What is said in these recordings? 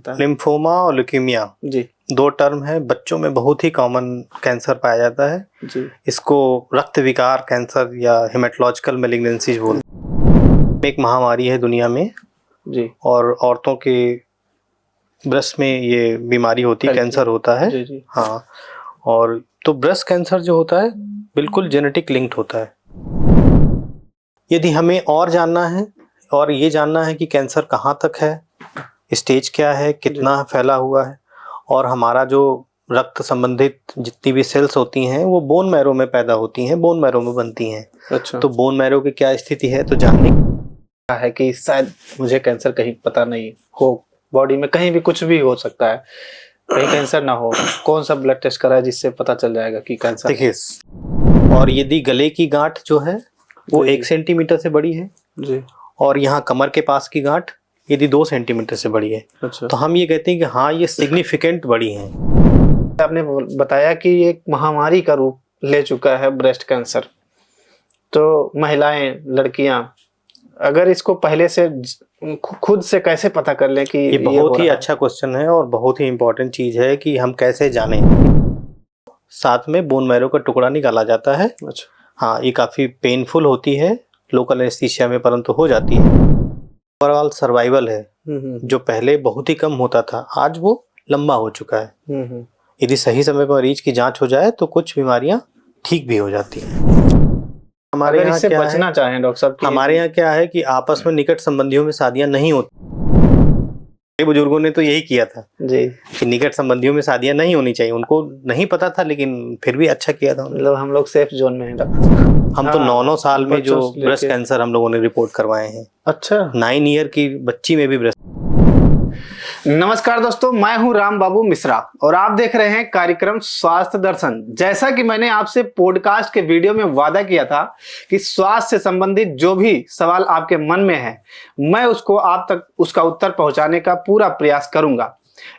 होता है? लिम्फोमा और ल्यूकीमिया जी दो टर्म है, बच्चों में बहुत ही कॉमन कैंसर पाया जाता है जी। इसको रक्त विकार कैंसर या हेमेटोलॉजिकल मैलिग्नेंसीज बोलते हैं। एक महामारी है दुनिया में जी। और औरतों के ब्रेस्ट में ये बीमारी होती है, कैंसर होता है। जी जी। हाँ, और तो ब्रेस्ट कैंसर जो होता है बिल्कुल जेनेटिक लिंक्ड होता है। यदि हमें और जानना है और ये जानना है कि कैंसर कहाँ तक है, स्टेज क्या है, कितना फैला हुआ है, और हमारा जो रक्त संबंधित जितनी भी सेल्स होती हैं वो बोन मैरो में पैदा होती हैं, बोन मैरो में बनती हैं। अच्छा। तो बोन मैरो की क्या स्थिति है तो जानने है कि शायद मुझे कैंसर कहीं पता नहीं हो, बॉडी में कहीं भी कुछ भी हो सकता है, कहीं कैंसर ना हो, कौन सा ब्लड टेस्ट कराए जिससे पता चल जाएगा कि कैंसर? देखिए, और यदि गले की गांठ जो है वो 1 सेंटीमीटर से बड़ी है जी, और यहाँ कमर के पास की गांठ यदि 2 सेंटीमीटर से बड़ी है, अच्छा, तो हम ये कहते हैं कि हाँ ये सिग्निफिकेंट बड़ी है। आपने बताया कि एक महामारी का रूप ले चुका है ब्रेस्ट कैंसर, तो महिलाएं, लड़कियां अगर इसको पहले से खुद से कैसे पता कर लें कि ये बहुत ही अच्छा क्वेश्चन है और बहुत ही इम्पोर्टेंट चीज है कि हम कैसे जानें। साथ में बोन मैरो का टुकड़ा निकाला जाता है। अच्छा, हाँ, ये काफी पेनफुल होती है लोकल एनेस्थीसिया में, परंतु हो जाती है। ओवरऑल सर्वाइवल है जो पहले बहुत ही कम होता था, आज वो लंबा हो चुका है। यदि सही समय पर मरीज की जांच हो जाए तो कुछ बीमारियां ठीक भी हो जाती हैं। हमारे यहाँ इससे क्या बचना है, चाहें डॉक्टर साहब, हमारे यहाँ क्या है कि आपस में निकट संबंधियों में शादियां नहीं होती। बुजुर्गों ने तो यही किया था जी कि निकट संबंधियों में शादियां नहीं होनी चाहिए, उनको नहीं पता था लेकिन फिर भी अच्छा किया था। मतलब हम लोग सेफ जोन में हैं डॉक्टर। हम तो 9 साल में जो ब्रेस्ट कैंसर हम लोगों ने रिपोर्ट करवाए हैं। अच्छा, 9 ईयर की बच्ची में भी ब्रेस्ट। नमस्कार दोस्तों, मैं हूं राम बाबू मिश्रा और आप देख रहे हैं कार्यक्रम स्वास्थ्य दर्शन। जैसा कि मैंने आपसे पॉडकास्ट के वीडियो में वादा किया था कि स्वास्थ्य से संबंधित जो भी सवाल आपके मन में है, मैं उसको आप तक उसका उत्तर पहुंचाने का पूरा प्रयास करूंगा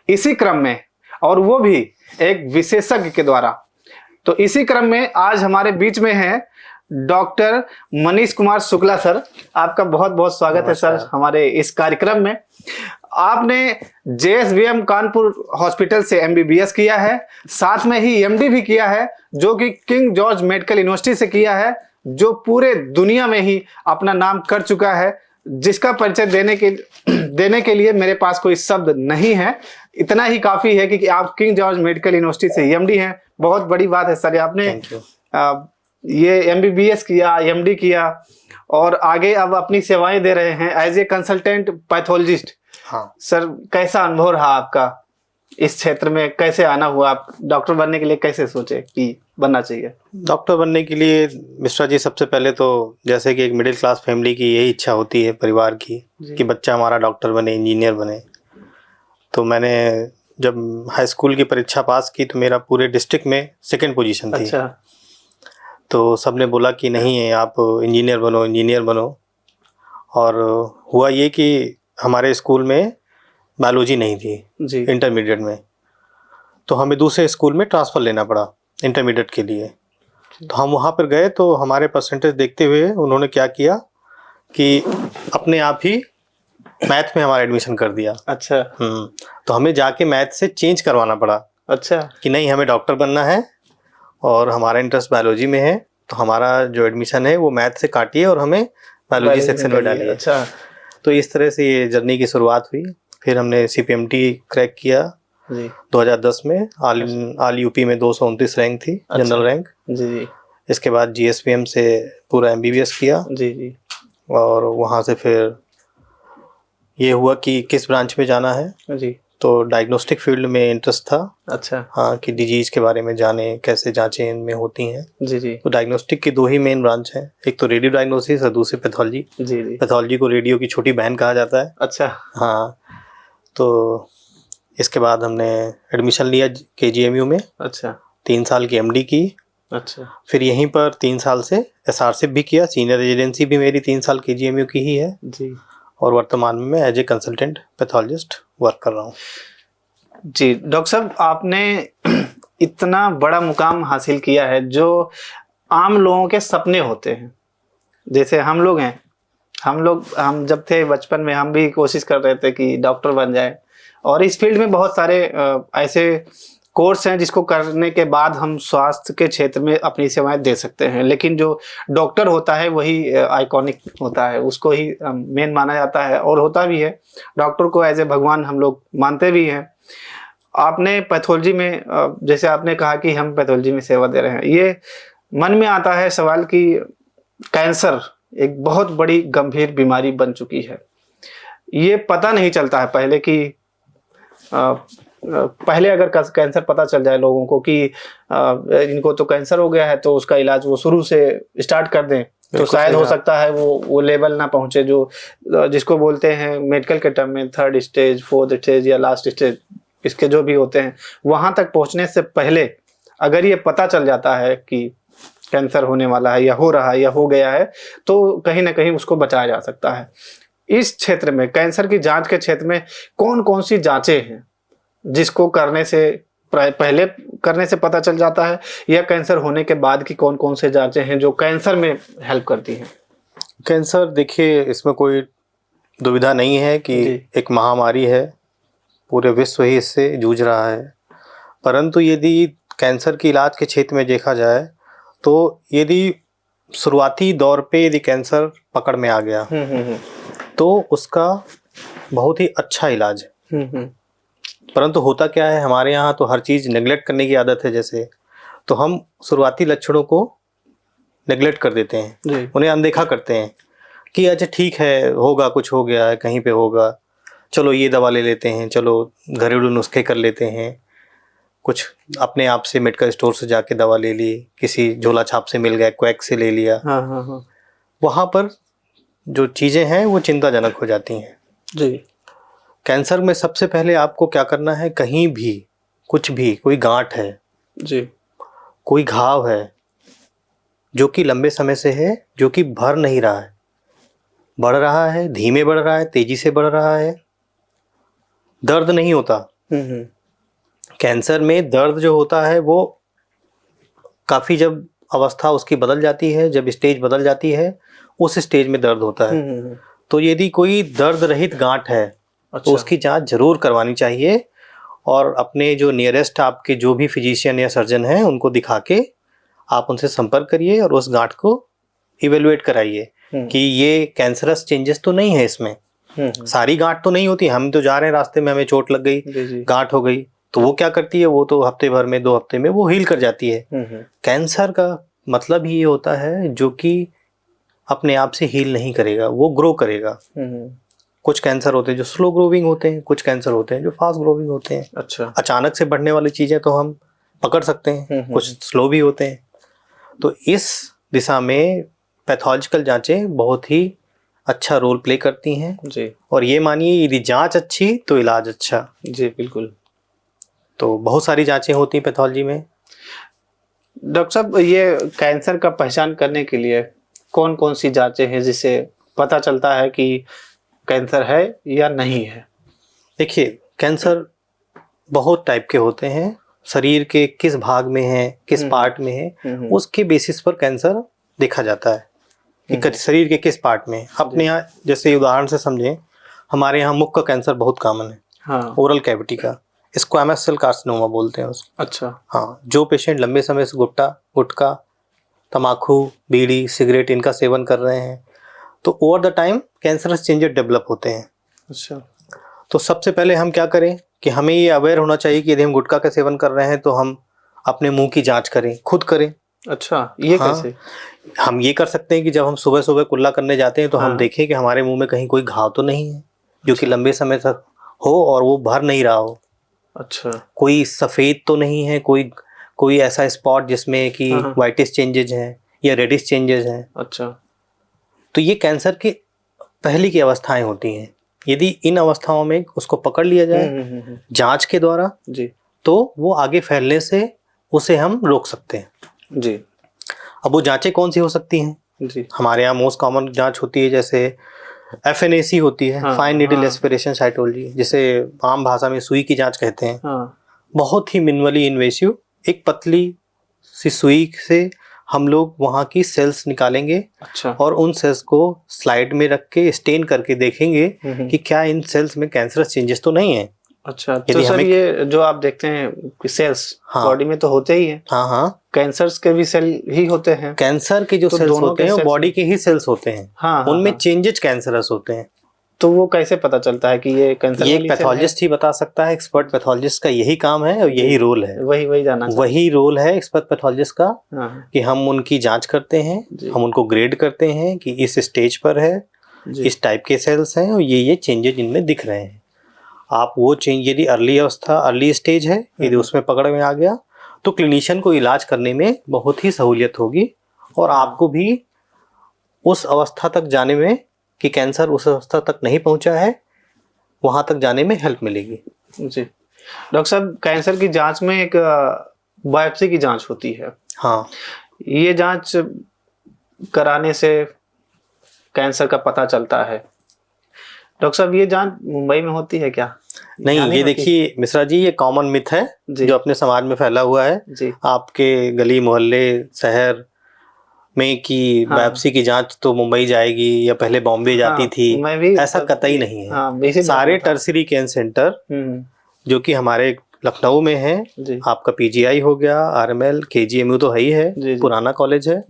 इसी क्रम में, और वो भी एक विशेषज्ञ के द्वारा। तो इसी क्रम में आज हमारे बीच में है डॉक्टर मनीष कुमार शुक्ला सर। आपका बहुत बहुत स्वागत है सर हमारे इस कार्यक्रम में। आपने JSVM कानपुर हॉस्पिटल से MBBS किया है, साथ में ही MD भी किया है, जो कि किंग जॉर्ज मेडिकल यूनिवर्सिटी से किया है, जो पूरे दुनिया में ही अपना नाम कर चुका है, जिसका परिचय देने के लिए मेरे पास कोई शब्द नहीं है। इतना ही काफी है कि आप किंग जॉर्ज मेडिकल यूनिवर्सिटी से MD हैं। बहुत बड़ी बात है सर। आपने ये MBBS किया, MD किया और आगे अब अपनी सेवाएं दे रहे हैं एज ए कंसल्टेंट पैथोलॉजिस्ट। हाँ सर, कैसा अनुभव रहा आपका इस क्षेत्र में? कैसे आना हुआ? आप डॉक्टर बनने के लिए कैसे सोचे कि बनना चाहिए? डॉक्टर बनने के लिए मिश्रा जी, सबसे पहले तो जैसे कि एक मिडिल क्लास फैमिली की यही इच्छा होती है परिवार की कि बच्चा हमारा डॉक्टर बने, इंजीनियर बने। तो मैंने जब हाई स्कूल की परीक्षा पास की तो मेरा पूरे डिस्ट्रिक्ट में 2nd पोजीशन थी। अच्छा। तो सबने बोला कि नहीं है, आप इंजीनियर बनो, इंजीनियर बनो। और हुआ ये कि हमारे स्कूल में बायोलॉजी नहीं थी जी, इंटरमीडिएट में, तो हमें दूसरे स्कूल में ट्रांसफ़र लेना पड़ा इंटरमीडिएट के लिए। तो हम वहाँ पर गए तो हमारे परसेंटेज देखते हुए उन्होंने क्या किया कि अपने आप ही मैथ में हमारा एडमिशन कर दिया। अच्छा। तो हमें जाके मैथ से चेंज करवाना पड़ा। अच्छा, कि नहीं, हमें डॉक्टर बनना है और हमारा इंटरेस्ट बायोलॉजी में है, तो हमारा जो एडमिशन है वो मैथ से काटिए और हमें बायोलॉजी सेक्शन में डालिए। अच्छा, तो इस तरह से ये जर्नी की शुरुआत हुई। फिर हमने CPMT क्रैक किया जी 2010 में। ऑल यूपी में 229 रैंक थी। अच्छा, जनरल रैंक जी। इसके बाद JSVM से पूरा MBBS किया जी जी। और वहाँ से फिर ये हुआ कि किस ब्रांच में जाना है जी, तो डायग्नोस्टिक फील्ड में इंटरेस्ट था। अच्छा, हाँ, कि डिजीज के बारे में जाने, कैसे जांचें इनमें होती हैं जी जी। तो डायग्नोस्टिक की 2 ही मेन ब्रांच हैं, एक तो रेडियो डायग्नोसिस और दूसरी पैथोलॉजी जी जी। पैथोलॉजी को रेडियो की छोटी बहन कहा जाता है। अच्छा, हाँ। तो इसके बाद हमने एडमिशन लिया KGMU में। अच्छा, 3 साल की MD की। अच्छा, फिर यहीं पर 3 साल से SRSIP भी किया। सीनियर रेजिडेंसी भी मेरी 3 साल KGMU की ही है जी। और वर्तमान में मैं as a consultant pathologist work कर रहा हूँ जी। डॉक्टर साहब, आपने इतना बड़ा मुकाम हासिल किया है जो आम लोगों के सपने होते हैं। जैसे हम लोग जब थे बचपन में, हम भी कोशिश कर रहे थे कि डॉक्टर बन जाए, और इस फील्ड में बहुत सारे ऐसे कोर्स हैं जिसको करने के बाद हम स्वास्थ्य के क्षेत्र में अपनी सेवाएं दे सकते हैं, लेकिन जो डॉक्टर होता है वही आइकॉनिक होता है, उसको ही मेन माना जाता है और होता भी है। डॉक्टर को एज ए भगवान हम लोग मानते भी हैं। आपने पैथोलॉजी में जैसे आपने कहा कि हम पैथोलॉजी में सेवा दे रहे हैं, ये मन में आता है सवाल कि कैंसर एक बहुत बड़ी गंभीर बीमारी बन चुकी है। ये पता नहीं चलता है पहले कि पहले अगर कैंसर पता चल जाए लोगों को कि इनको तो कैंसर हो गया है, तो उसका इलाज वो शुरू से स्टार्ट कर दें, तो शायद हो सकता है वो लेवल ना पहुंचे जो जिसको बोलते हैं मेडिकल के टर्म में 3rd स्टेज, 4th स्टेज या लास्ट स्टेज, इसके जो भी होते हैं, वहां तक पहुंचने से पहले अगर ये पता चल जाता है कि कैंसर होने वाला है या हो रहा है या हो गया है, तो कहीं ना कहीं उसको बचाया जा सकता है। इस क्षेत्र में, कैंसर की जांच के क्षेत्र में कौन कौन सी जांचें हैं जिसको करने से पहले करने से पता चल जाता है, या कैंसर होने के बाद की कौन कौन से जांचें हैं जो कैंसर में हेल्प करती हैं? कैंसर, देखिए, इसमें कोई दुविधा नहीं है कि एक महामारी है, पूरे विश्व ही इससे जूझ रहा है। परंतु यदि कैंसर के इलाज के क्षेत्र में देखा जाए तो यदि शुरुआती दौर पे यदि कैंसर पकड़ में आ गया तो उसका बहुत ही अच्छा इलाज है। परंतु होता क्या है, हमारे यहाँ तो हर चीज़ नेग्लेक्ट करने की आदत है। जैसे तो हम शुरुआती लक्षणों को नेग्लेक्ट कर देते हैं, उन्हें अनदेखा करते हैं कि अच्छा ठीक है, होगा, कुछ हो गया है, कहीं पे होगा, चलो ये दवा ले लेते हैं, चलो घरेलू नुस्खे कर लेते हैं, कुछ अपने आप से मेडिकल स्टोर से जाके दवा ले ली, किसी झोला छाप से मिल गया, क्वैक से ले लिया। वहाँ पर जो चीज़ें हैं वो चिंताजनक हो जाती हैं जी। कैंसर में सबसे पहले आपको क्या करना है, कहीं भी कुछ भी, कोई गांठ है जी, कोई घाव है जो कि लंबे समय से है, जो कि भर नहीं रहा है, बढ़ रहा है, धीमे बढ़ रहा है, तेजी से बढ़ रहा है, दर्द नहीं होता। कैंसर में दर्द जो होता है वो काफ़ी, जब अवस्था उसकी बदल जाती है, जब स्टेज बदल जाती है, उस स्टेज में दर्द होता है। तो यदि कोई दर्द रहित गांठ है तो उसकी जांच जरूर करवानी चाहिए और अपने जो नियरेस्ट आपके जो भी फिजिशियन या सर्जन हैं उनको दिखा के आप उनसे संपर्क करिए और उस गांठ को इवेलुएट कराइए कि ये कैंसरस चेंजेस तो नहीं है इसमें। सारी गांठ तो नहीं होती, हम तो जा रहे हैं रास्ते में, हमें चोट लग गई, गांठ हो गई, तो वो क्या करती है, वो तो हफ्ते भर में, 2 हफ्ते में वो हील कर जाती है। कैंसर का मतलब ही ये होता है जो कि अपने आप से हील नहीं करेगा, वो ग्रो करेगा। कुछ कैंसर होते हैं जो स्लो ग्रोविंग होते हैं, कुछ कैंसर होते हैं जो फास्ट ग्रोविंग होते हैं। अच्छा, अचानक से बढ़ने वाली चीजें तो हम पकड़ सकते हैं, कुछ स्लो भी होते हैं। तो इस दिशा में पैथोलॉजिकल जांचें बहुत ही अच्छा रोल प्ले करती हैं जी। और ये मानिए, यदि जांच अच्छी तो इलाज अच्छा जी। बिल्कुल। तो बहुत सारी जांचें होती हैं पैथोलॉजी में। डॉक्टर साहब, ये कैंसर का पहचान करने के लिए कौन कौन सी जांचें हैं जिससे पता चलता है कि कैंसर है या नहीं है? देखिए, कैंसर बहुत टाइप के होते हैं, शरीर के किस भाग में है, किस पार्ट में है, उसके बेसिस पर कैंसर देखा जाता है कि शरीर के किस पार्ट में। अपने यहाँ जैसे उदाहरण से समझें, हमारे यहाँ मुख का कैंसर बहुत कॉमन है। हाँ। ओरल कैविटी का, स्क्वैमस सेल कार्सिनोमा बोलते हैं उसको। अच्छा। हाँ, जो पेशेंट लंबे समय से गुटखा, तम्बाकू, बीड़ी, सिगरेट इनका सेवन कर रहे हैं, तो over the time cancerous changes develop होते हैं। अच्छा। तो सबसे पहले हम क्या करें कि हमें ये अवेयर होना चाहिए कि यदि हम गुटखा का सेवन कर रहे हैं तो हम अपने मुंह की जांच करें, खुद करें। अच्छा, ये हाँ, कैसे? हम ये कर सकते हैं कि जब हम सुबह सुबह कुल्ला करने जाते हैं तो हम देखें कि हमारे मुंह में कहीं कोई घाव तो नहीं है जो कि लंबे समय तक हो और वो भर नहीं रहा हो। अच्छा। कोई सफ़ेद तो नहीं है, कोई ऐसा स्पॉट जिसमें कि वाइटिश चेंजेज हैं या रेडिश चेंजेस हैं। अच्छा। तो ये कैंसर की पहली की अवस्थाएं होती हैं। यदि इन अवस्थाओं में उसको पकड़ लिया जाए जांच के द्वारा जी, तो वो आगे फैलने से उसे हम रोक सकते हैं जी। अब वो जांचें कौन सी हो सकती हैं जी? हमारे यहाँ मोस्ट कॉमन जांच होती है जैसे FNAC होती है, फाइन नीडल एस्पिरेशन साइटोलॉजी, जिसे आम भाषा में सुई की जांच कहते हैं। बहुत ही मिनिमली इन्वेसिव, एक पतली सी सुई से हम लोग वहाँ की सेल्स निकालेंगे। अच्छा। और उन सेल्स को स्लाइड में रख के स्टेन करके देखेंगे कि क्या इन सेल्स में कैंसरस चेंजेस तो नहीं है। अच्छा, तो सर ये जो आप देखते हैं सेल्स बॉडी में तो होते ही हैं। हाँ हाँ, कैंसर्स के भी सेल ही होते हैं। कैंसर के जो सेल्स होते हैं वो बॉडी के ही सेल्स होते हैं। हाँ, उनमें चेंजेस कैंसरस होते हैं। तो वो कैसे पता चलता है कि ये कैंसर? ये एक पैथोलॉजिस्ट ही बता सकता है। एक्सपर्ट पैथोलॉजिस्ट का यही काम है और यही रोल है। वही रोल है एक्सपर्ट पैथोलॉजिस्ट का, कि हम उनकी जांच करते हैं, हम उनको ग्रेड करते हैं कि इस स्टेज पर है, इस टाइप के सेल्स हैं और ये चेंजेस इनमें दिख रहे हैं। आप वो चेंज यदि अर्ली अवस्था, अर्ली स्टेज है, यदि उसमें पकड़ में आ गया तो क्लिनिशियन को इलाज करने में बहुत ही सहूलियत होगी और आपको भी उस अवस्था तक जाने में, कि कैंसर उस अवस्था तक नहीं पहुंचा है, वहां तक जाने में हेल्प मिलेगी। जी डॉक्टर साहब, कैंसर की जांच में एक बायोप्सी की जांच होती है। हाँ, ये जांच कराने से कैंसर का पता चलता है। डॉक्टर साहब, ये जांच मुंबई में होती है क्या? नहीं, ये देखिए मिश्रा जी, ये कॉमन मिथ है जो अपने समाज में फैला हुआ है जी। आपके गली मोहल्ले शहर में कि बायोप्सी की जांच तो मुंबई जाएगी या पहले बॉम्बे जाती थी, ऐसा कतई नहीं है। सारे टर्सरी कैंसर सेंटर जो कि हमारे लखनऊ में है, आपका पीजीआई हो गया, आरएमएल, केजीएमयू तो है ही है, पुराना कॉलेज है,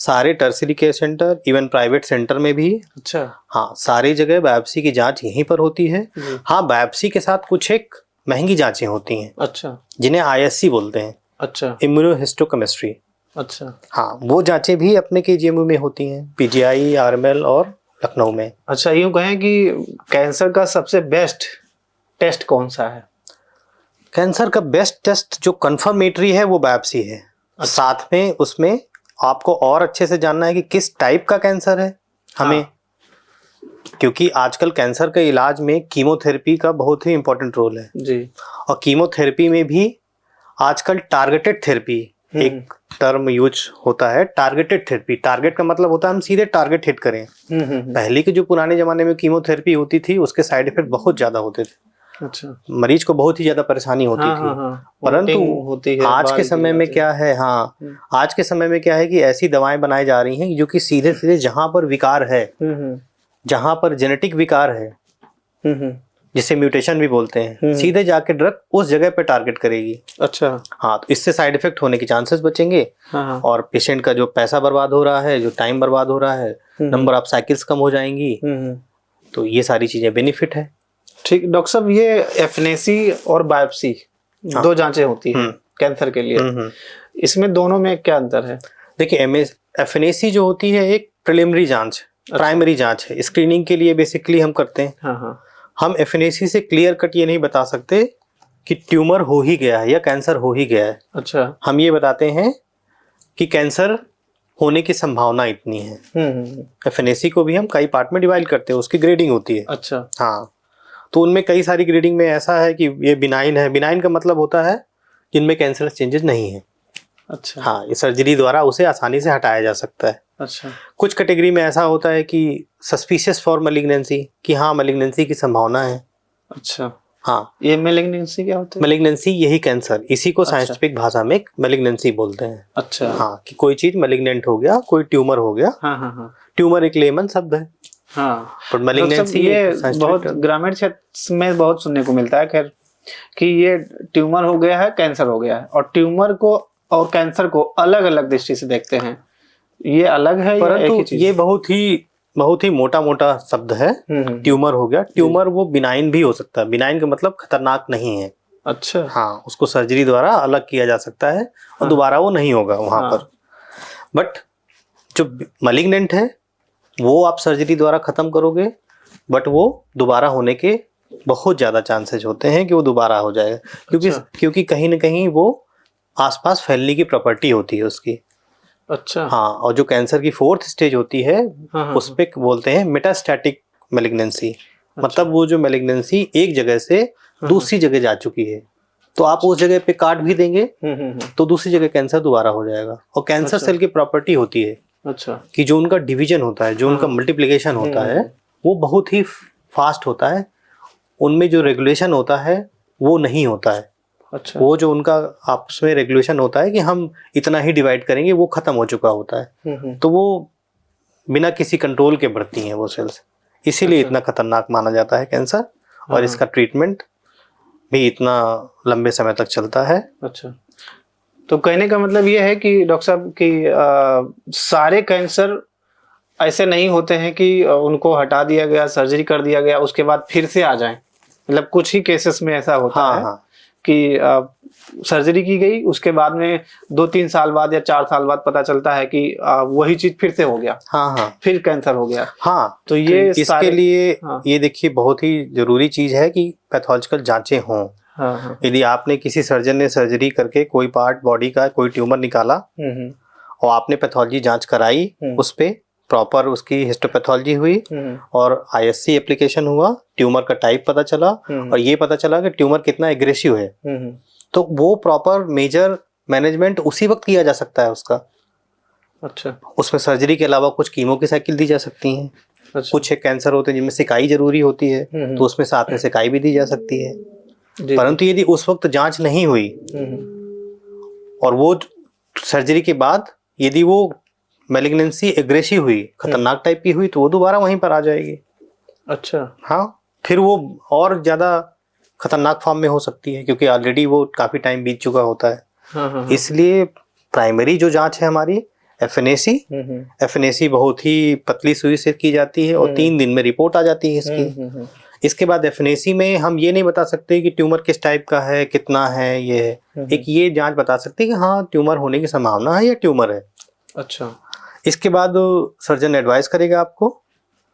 सारे tertiary care centre, even private centre में भी। अच्छा, हाँ, सारी जगह बायोप्सी की जांच यहीं पर होती है। हाँ, बायोप्सी के साथ कुछ एक महंगी जांचें होती हैं। अच्छा, जिन्हें आईएससी बोलते हैं। अच्छा, इम्यूनोहिस्टोकेमिस्ट्री। अच्छा, हाँ, वो जांचें भी अपने केजीएमयू में होती हैं, पीजीआई, आरएमएल और लखनऊ में। अच्छा, यूं कहें कि कैंसर का सबसे बेस्ट टेस्ट कौन सा है? कैंसर का बेस्ट टेस्ट जो कंफर्मेटरी है वो बायोप्सी है। अच्छा। साथ में उसमें आपको और अच्छे से जानना है कि किस टाइप का कैंसर है हमें। हाँ। क्योंकि आजकल कैंसर के इलाज में कीमोथेरेपी का बहुत ही इंपॉर्टेंट रोल है जी। और कीमोथेरेपी में भी आजकल टारगेटेड थेरेपी एक टर्म यूज होता है। टारगेटेड थेरेपी, टारगेट का मतलब होता है हम सीधे टारगेट हिट करें। पहले के जो पुराने जमाने में कीमोथेरेपी होती थी उसके साइड इफेक्ट बहुत ज्यादा होते थे। अच्छा, मरीज को बहुत ही ज्यादा परेशानी होती थी। परंतु आज के समय में क्या है, हाँ, आज के समय में क्या है कि ऐसी दवाएं बनाई जा रही हैं जो कि सीधे सीधे जहां पर विकार है, जहां पर जेनेटिक विकार है, जिसे म्यूटेशन भी बोलते हैं, सीधे जाके ड्रग उस जगह पे टारगेट करेगी। अच्छा, हाँ, तो इससे साइड इफेक्ट होने के चांसेस बचेंगे और पेशेंट का जो पैसा बर्बाद हो रहा है, जो टाइम बर्बाद हो रहा है, नंबर ऑफ साइकिल्स कम हो जाएंगी। तो ये सारी चीजें बेनिफिट है। ठीक डॉक्टर साहब, ये एफएनएसी और बायोप्सी दो जांचें होती हैं कैंसर के लिए, इसमें दोनों में क्या अंतर है? देखिए, एफएनएसी जो होती है एक प्रिलिमिनरी जांच, प्राइमरी जांच है, स्क्रीनिंग के लिए बेसिकली हम करते हैं। हाँ। हम एफएनएसी से क्लियर कट ये नहीं बता सकते कि ट्यूमर हो ही गया है या कैंसर हो ही गया है। अच्छा, हम ये बताते हैं कि कैंसर होने की संभावना इतनी है। एफएनएसी को भी हम कई पार्ट में डिवाइड करते हैं, उसकी ग्रेडिंग होती है। अच्छा, हाँ, तो उनमें कई सारी ग्रेडिंग में ऐसा है कि ये बिनाइन है। बिनाइन का मतलब होता है जिनमें कैंसर चेंजेस नहीं है। अच्छा, हाँ, ये सर्जरी द्वारा उसे आसानी से हटाया जा सकता है। अच्छा, कुछ कैटेगरी में ऐसा होता है कि सस्पिशियस फॉर मैलिग्नेंसी, कि हाँ मैलिग्नेंसी की संभावना है। अच्छा, हाँ, ये मैलिग्नेंसी क्या होता है? मैलिग्नेंसी यही कैंसर, इसी को साइंटिफिक भाषा में मैलिग्नेंसी बोलते हैं। अच्छा, हाँ, कि कोई चीज मैलिग्नेंट हो गया, कोई ट्यूमर हो गया। हाँ। ट्यूमर एक लेमन शब्द है। हाँ, पर मैलिग्नेंसी ये बहुत ग्रामीण क्षेत्र में बहुत सुनने को मिलता है, खैर, कि ये ट्यूमर हो गया है, कैंसर हो गया है, और ट्यूमर को और कैंसर को अलग अलग दृष्टि से देखते हैं। ये अलग है, परंतु ये बहुत ही मोटा शब्द है। ट्यूमर हो गया, ट्यूमर वो बिनाइन भी हो सकता है। बिनाइन का मतलब खतरनाक नहीं है। अच्छा, हाँ, उसको सर्जरी द्वारा अलग किया जा सकता है और दोबारा वो नहीं होगा वहां पर। बट जो मैलिग्नेंट है वो आप सर्जरी द्वारा खत्म करोगे, बट वो दोबारा होने के बहुत ज्यादा चांसेस होते हैं कि वो दोबारा हो जाएगा। क्योंकि कहीं ना कहीं वो आसपास फैलने की प्रॉपर्टी होती है उसकी। अच्छा, हाँ, और जो कैंसर की 4th स्टेज होती है उस पे बोलते हैं मेटास्टैटिक मैलिग्नेंसी। मतलब वो जो मैलिग्नेंसी एक जगह से दूसरी जगह जा चुकी है, तो आप उस जगह पे काट भी देंगे तो दूसरी जगह कैंसर दोबारा हो जाएगा। और कैंसर सेल की प्रॉपर्टी होती है अच्छा, कि जो उनका डिवीजन होता है, जो उनका मल्टीप्लिकेशन होता है, वो बहुत ही फास्ट होता है। उनमें जो रेगुलेशन होता है वो नहीं होता है। अच्छा, वो जो उनका आपस में रेगुलेशन होता है कि हम इतना ही डिवाइड करेंगे, वो खत्म हो चुका होता है। तो वो बिना किसी कंट्रोल के बढ़ती हैं वो सेल्स, इसीलिए इतना खतरनाक माना जाता है कैंसर। और इसका ट्रीटमेंट भी इतना लंबे समय तक चलता है। अच्छा, तो कहने का मतलब ये है कि डॉक्टर साहब कि सारे कैंसर ऐसे नहीं होते हैं कि उनको हटा दिया गया, सर्जरी कर दिया गया, उसके बाद फिर से आ जाएं। मतलब कुछ ही केसेस में ऐसा होता हाँ, है हाँ। कि सर्जरी की गई, उसके बाद में 2-3 साल बाद या 4 साल बाद पता चलता है कि वही चीज फिर से हो गया। हाँ, हाँ, फिर कैंसर हो गया। हाँ। तो ये इसके लिए हाँ, ये देखिए बहुत ही जरूरी चीज है कि पैथोलॉजिकल जांचें हों। हाँ, हाँ, यदि आपने किसी सर्जन ने सर्जरी करके कोई पार्ट बॉडी का कोई ट्यूमर निकाला और आपने पैथोलॉजी जांच कराई, उस पे प्रॉपर उसकी हिस्टोपैथोलॉजी हुई और आईएससी एप्लीकेशन हुआ, ट्यूमर का टाइप पता चला और ये पता चला कि ट्यूमर कितना एग्रेसिव है, तो वो प्रॉपर मेजर मैनेजमेंट उसी वक्त किया जा सकता है उसका। अच्छा, उसमें सर्जरी के अलावा कुछ कीमो की साइकिल दी जा सकती हैं। अच्छा, कुछ एक कैंसर होते हैं जिनमें सिकाई जरूरी होती है, तो उसमें साथ में सिकाई भी दी जा सकती है। परंतु यदि उस वक्त जांच नहीं हुई और वो सर्जरी के बाद यदि वो मैलिग्नेंसी एग्रेसिव हुई, खतरनाक टाइप की हुई, तो वो दोबारा वहीं पर आ जाएगी। अच्छा, हाँ, फिर वो और ज्यादा खतरनाक फॉर्म में हो सकती है क्योंकि ऑलरेडी वो काफी टाइम बीत चुका होता है। हाँ, इसलिए प्राइमरी जो जांच है हमारी एफएनएसी बहुत ही पतली सुई से की जाती है और 3 दिन में रिपोर्ट आ जाती है इसकी। इसके बाद एफएनएसी में हम ये नहीं बता सकते कि ट्यूमर किस टाइप का है, कितना है, ये है। एक ये जांच बता सकते हैं कि हाँ ट्यूमर होने की संभावना है या ट्यूमर है। अच्छा, इसके बाद सर्जन एडवाइस करेगा आपको,